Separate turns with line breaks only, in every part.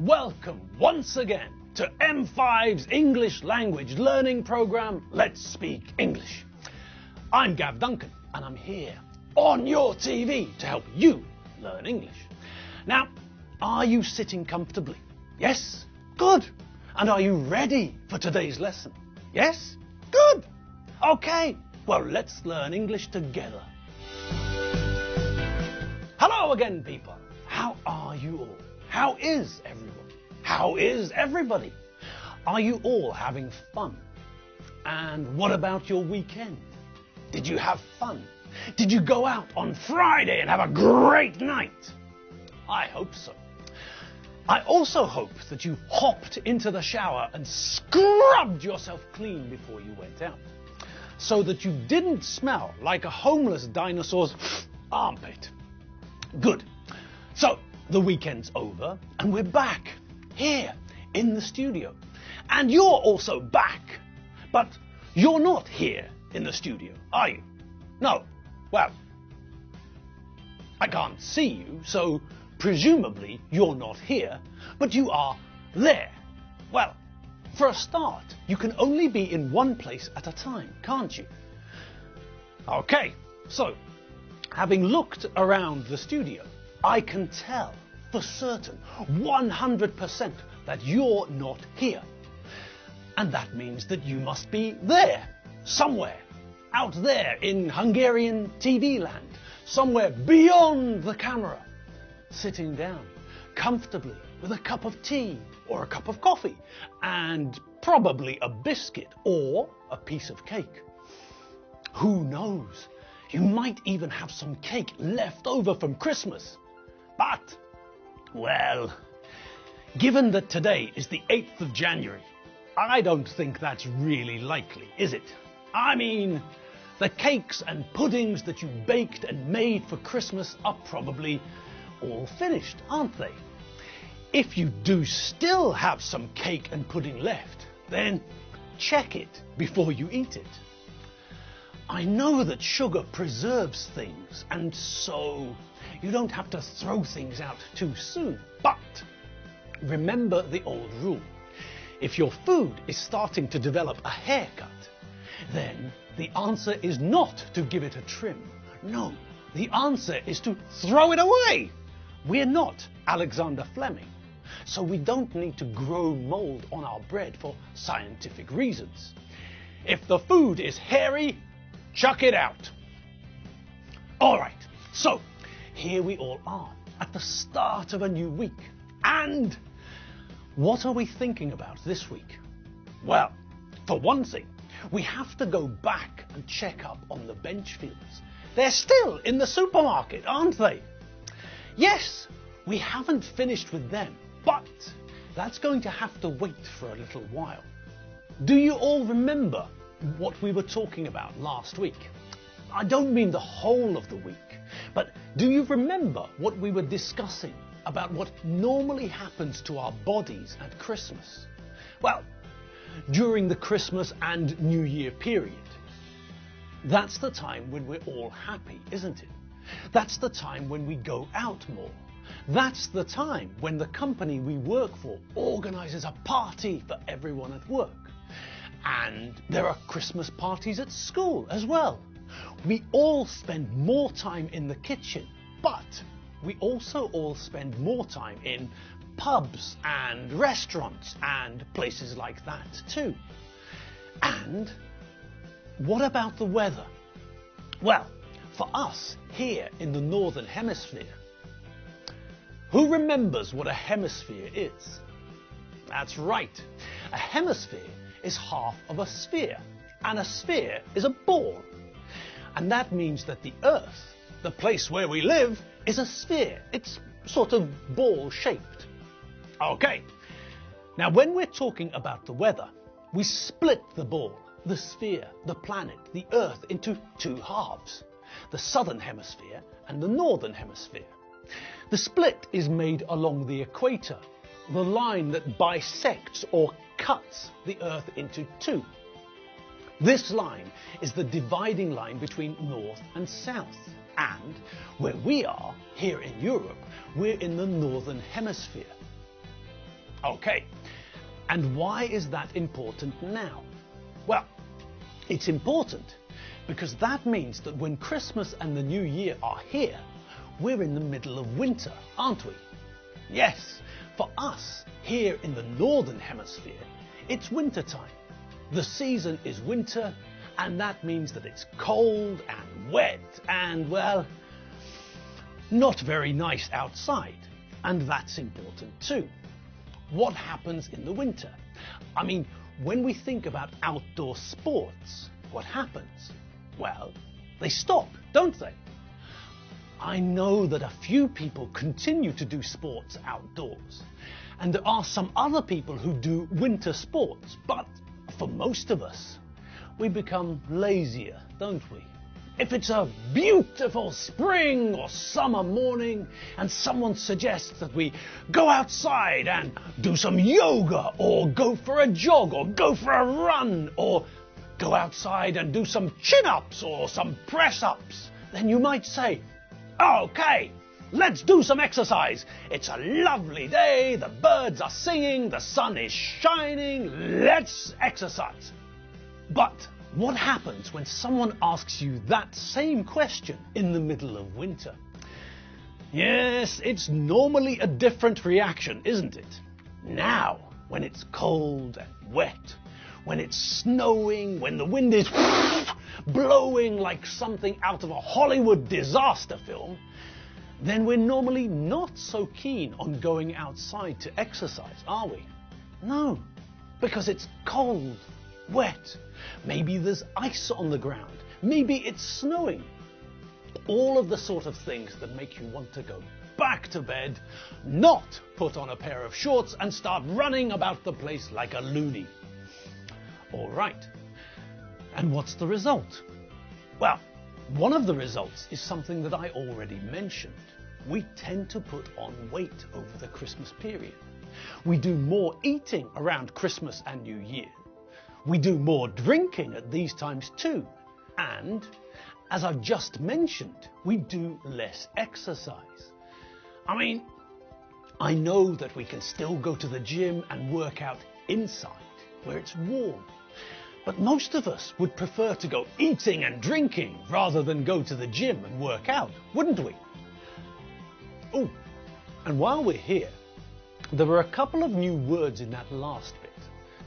Welcome once again to M5's English language learning program, Let's Speak English. I'm Gav Duncan and I'm here on your TV to help you learn English. Now, are you sitting comfortably? Yes? Good. And are you ready for today's lesson? Yes? Good. Okay, well, let's learn English together. Hello again, people. How are you all? How is everyone? How is everybody? Are you all having fun? And what about your weekend? Did you have fun? Did you go out on Friday and have a great night? I hope so. I also hope that you hopped into the shower and scrubbed yourself clean before you went out, so that you didn't smell like a homeless dinosaur's armpit. Good. So, the weekend's over and we're back here in the studio. And you're also back, but you're not here in the studio, are you? No. Well, I can't see you, so presumably you're not here, but you are there. Well, for a start, you can only be in one place at a time, can't you? Okay, so having looked around the studio, I can tell for certain, 100%, that you're not here. And that means that you must be there, somewhere, out there in Hungarian TV land, somewhere beyond the camera, sitting down comfortably with a cup of tea or a cup of coffee and probably a biscuit or a piece of cake. Who knows? You might even have some cake left over from Christmas. But, well, given that today is the 8th of January, I don't think that's really likely, is it? I mean, the cakes and puddings that you baked and made for Christmas are probably all finished, aren't they? If you do still have some cake and pudding left, then check it before you eat it. I know that sugar preserves things, and so you don't have to throw things out too soon. But remember the old rule. If your food is starting to develop a haircut, then the answer is not to give it a trim. No, the answer is to throw it away. We're not Alexander Fleming, so we don't need to grow mold on our bread for scientific reasons. If the food is hairy, chuck it out. All right, so here we all are at the start of a new week. And what are we thinking about this week? Well, for one thing, we have to go back and check up on the bench fields. They're still in the supermarket, aren't they? Yes, we haven't finished with them, but that's going to have to wait for a little while. Do you all remember what we were talking about last week? I don't mean the whole of the week, but do you remember what we were discussing about what normally happens to our bodies at Christmas? Well, during the Christmas and New Year period, that's the time when we're all happy, isn't it? That's the time when we go out more. That's the time when the company we work for organizes a party for everyone at work. And there are Christmas parties at school as well. We all spend more time in the kitchen, but we also all spend more time in pubs and restaurants and places like that too. And what about the weather? Well, for us here in the Northern Hemisphere, who remembers what a hemisphere is? That's right. A hemisphere is half of a sphere, and a sphere is a ball. And that means that the Earth, the place where we live, is a sphere. It's sort of ball-shaped. Okay, now when we're talking about the weather, we split the ball, the sphere, the planet, the Earth into two halves, the Southern Hemisphere and the Northern Hemisphere. The split is made along the equator, the line that bisects or cuts the Earth into two. This line is the dividing line between North and South. And where we are, here in Europe, we're in the Northern Hemisphere. Okay, and why is that important now? Well, it's important because that means that when Christmas and the New Year are here, we're in the middle of winter, aren't we? Yes, for us, here in the Northern Hemisphere, it's winter time. The season is winter, and that means that it's cold and wet and, well, not very nice outside. And that's important too. What happens in the winter? I mean, when we think about outdoor sports, what happens? Well, they stop, don't they? I know that a few people continue to do sports outdoors, and there are some other people who do winter sports, but for most of us, we become lazier, don't we? If it's a beautiful spring or summer morning and someone suggests that we go outside and do some yoga or go for a jog or go for a run or go outside and do some chin-ups or some press-ups, then you might say, okay, let's do some exercise. It's a lovely day, the birds are singing, the sun is shining, let's exercise. But what happens when someone asks you that same question in the middle of winter? Yes, it's normally a different reaction, isn't it? Now, when it's cold and wet, when it's snowing, when the wind is blowing like something out of a Hollywood disaster film, then we're normally not so keen on going outside to exercise, are we? No, because it's cold, wet, maybe there's ice on the ground, maybe it's snowing. All of the sort of things that make you want to go back to bed, not put on a pair of shorts and start running about the place like a loony. All right, and what's the result? Well, one of the results is something that I already mentioned. We tend to put on weight over the Christmas period. We do more eating around Christmas and New Year. We do more drinking at these times too. And, as I've just mentioned, we do less exercise. I mean, I know that we can still go to the gym and work out inside, where it's warm. But most of us would prefer to go eating and drinking rather than go to the gym and work out, wouldn't we? Oh, and while we're here, there were a couple of new words in that last bit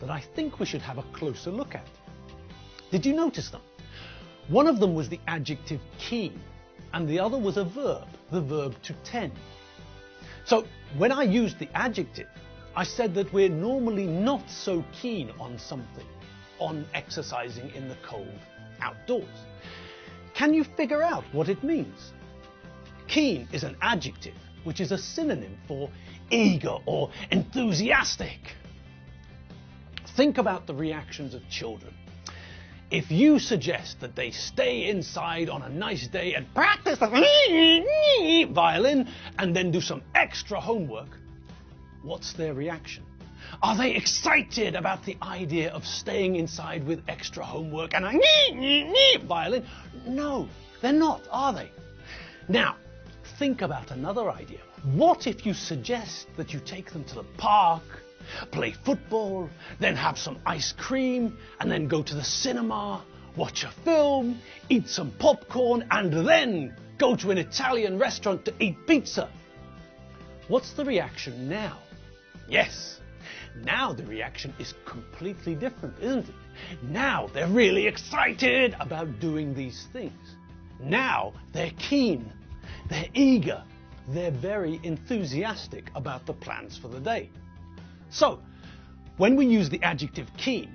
that I think we should have a closer look at. Did you notice them? One of them was the adjective keen, and the other was a verb, the verb to tend. So when I used the adjective, I said that we're normally not so keen on something, on exercising in the cold outdoors. Can you figure out what it means? Keen is an adjective, which is a synonym for eager or enthusiastic. Think about the reactions of children. If you suggest that they stay inside on a nice day and practice the violin and then do some extra homework, what's their reaction? Are they excited about the idea of staying inside with extra homework and a violin? No, they're not, are they? Now, think about another idea. What if you suggest that you take them to the park, play football, then have some ice cream, and then go to the cinema, watch a film, eat some popcorn, and then go to an Italian restaurant to eat pizza? What's the reaction now? Yes, now the reaction is completely different, isn't it? Now they're really excited about doing these things. Now they're keen, they're eager, they're very enthusiastic about the plans for the day. So, when we use the adjective keen,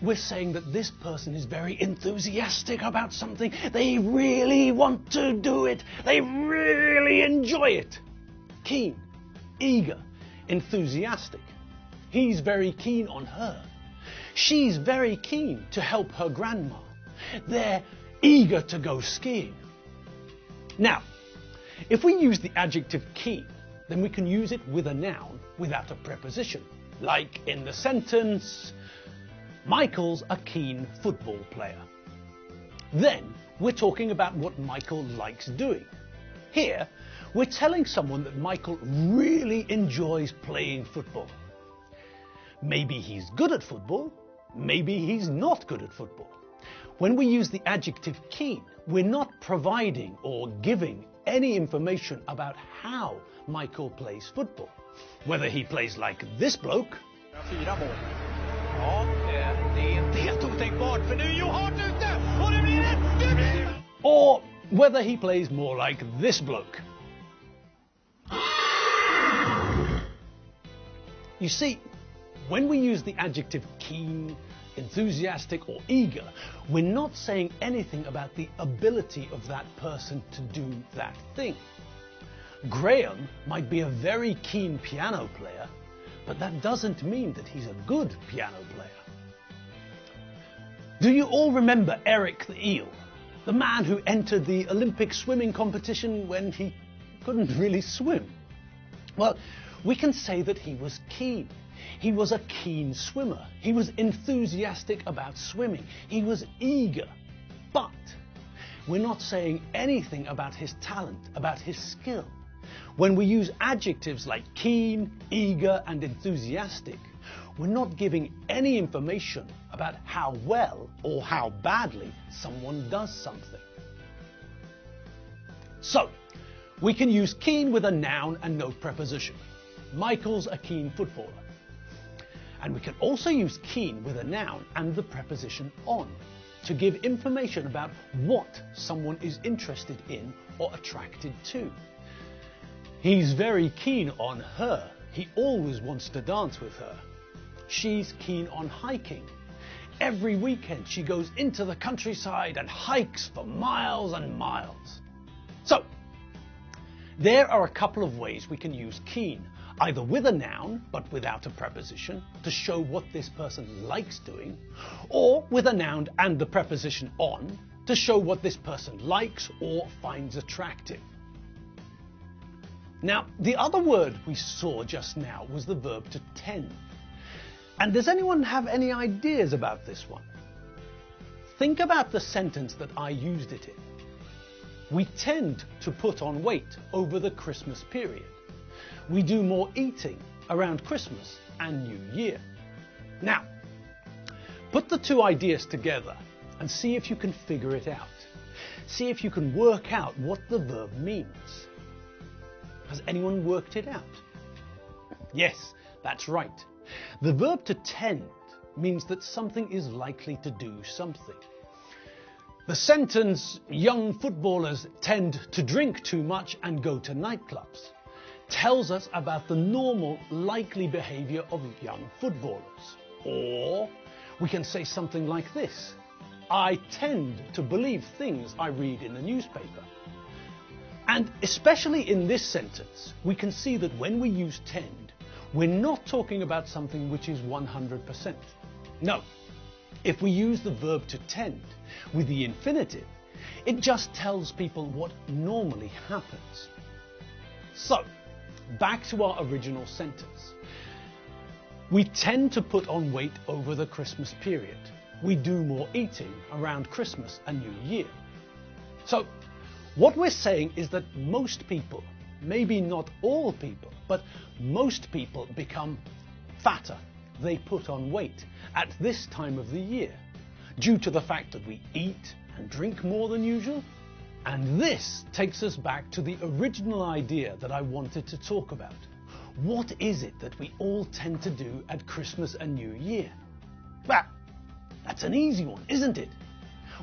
we're saying that this person is very enthusiastic about something. They really want to do it. They really enjoy it. Keen, eager, enthusiastic. He's very keen on her. She's very keen to help her grandma. They're eager to go skiing. Now, if we use the adjective keen, then we can use it with a noun without a preposition. Like in the sentence, Michael's a keen football player. Then we're talking about what Michael likes doing. Here, we're telling someone that Michael really enjoys playing football. Maybe he's good at football, maybe he's not good at football. When we use the adjective keen, we're not providing or giving any information about how Michael plays football. Whether he plays like this bloke,
4 mål. Ja, det är inte helt otänkbart för nu är ju hårt ute och det blir ett...
or whether he plays more like this bloke. You see, when we use the adjective keen, enthusiastic or eager, we're not saying anything about the ability of that person to do that thing. Graham might be a very keen piano player, but that doesn't mean that he's a good piano player. Do you all remember Eric the Eel, the man who entered the Olympic swimming competition when he couldn't really swim? Well, we can say that he was keen. He was a keen swimmer. He was enthusiastic about swimming. He was eager. But we're not saying anything about his talent, about his skill. When we use adjectives like keen, eager and enthusiastic, we're not giving any information about how well or how badly someone does something. So, we can use keen with a noun and no preposition. Michael's a keen footballer. And we can also use keen with a noun and the preposition on to give information about what someone is interested in or attracted to. He's very keen on her. He always wants to dance with her. She's keen on hiking. Every weekend she goes into the countryside and hikes for miles and miles. So, there are a couple of ways we can use keen, either with a noun but without a preposition to show what this person likes doing, or with a noun and the preposition on to show what this person likes or finds attractive. Now, the other word we saw just now was the verb to tend. And does anyone have any ideas about this one? Think about the sentence that I used it in. We tend to put on weight over the Christmas period. We do more eating around Christmas and New Year. Now, put the two ideas together and see if you can figure it out. See if you can work out what the verb means. Has anyone worked it out? Yes, that's right. The verb to tend means that something is likely to do something. The sentence, young footballers tend to drink too much and go to nightclubs, tells us about the normal, likely behavior of young footballers. Or we can say something like this: I tend to believe things I read in the newspaper. And especially in this sentence, we can see that when we use tend, we're not talking about something which is 100%. No, if we use the verb to tend with the infinitive, it just tells people what normally happens. So, back to our original sentence. We tend to put on weight over the Christmas period. We do more eating around Christmas and New Year. So, what we're saying is that most people, maybe not all people, but most people become fatter. They put on weight at this time of the year due to the fact that we eat and drink more than usual. And this takes us back to the original idea that I wanted to talk about. What is it that we all tend to do at Christmas and New Year? Well, that's an easy one, isn't it?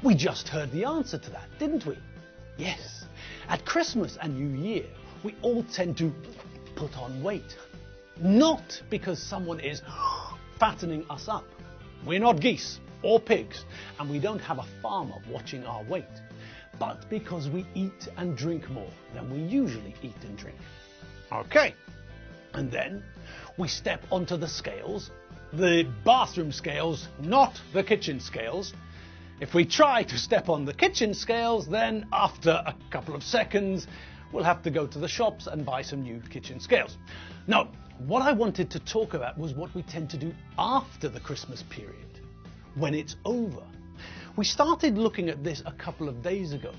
We just heard the answer to that, didn't we? Yes, at Christmas and New Year, we all tend to put on weight. Not because someone is fattening us up. We're not geese or pigs, and we don't have a farmer watching our weight, but because we eat and drink more than we usually eat and drink. Okay, and then we step onto the scales, the bathroom scales, not the kitchen scales. If we try to step on the kitchen scales, then after a couple of seconds, we'll have to go to the shops and buy some new kitchen scales. No, what I wanted to talk about was what we tend to do after the Christmas period, when it's over. We started looking at this a couple of days ago.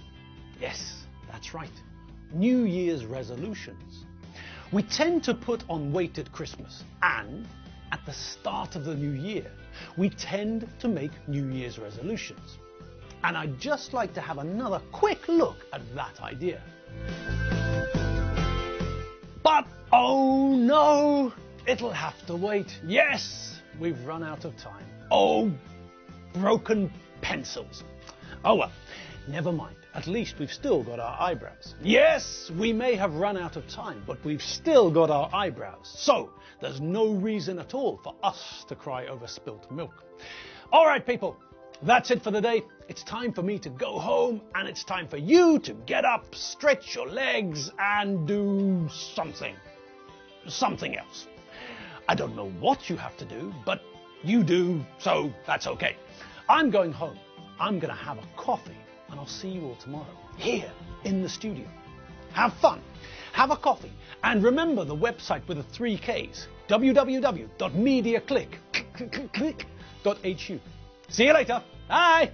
Yes, that's right. New Year's resolutions. We tend to put on weight at Christmas and at at the start of the new year, we tend to make New Year's resolutions. And I'd just like to have another quick look at that idea. But oh no, it'll have to wait. Yes, we've run out of time. Oh, broken pencils. Oh well, never mind. At least we've still got our eyebrows. Yes, we may have run out of time, but we've still got our eyebrows. So there's no reason at all for us to cry over spilt milk. All right, people, that's it for the day. It's time for me to go home, and it's time for you to get up, stretch your legs, and do something else. I don't know what you have to do, but you do, so that's okay. I'm going home. I'm going to have a coffee, and I'll see you all tomorrow, here in the studio. Have fun, have a coffee, and remember the website with the 3 Ks, www.mediaclick.hu. See you later. Bye.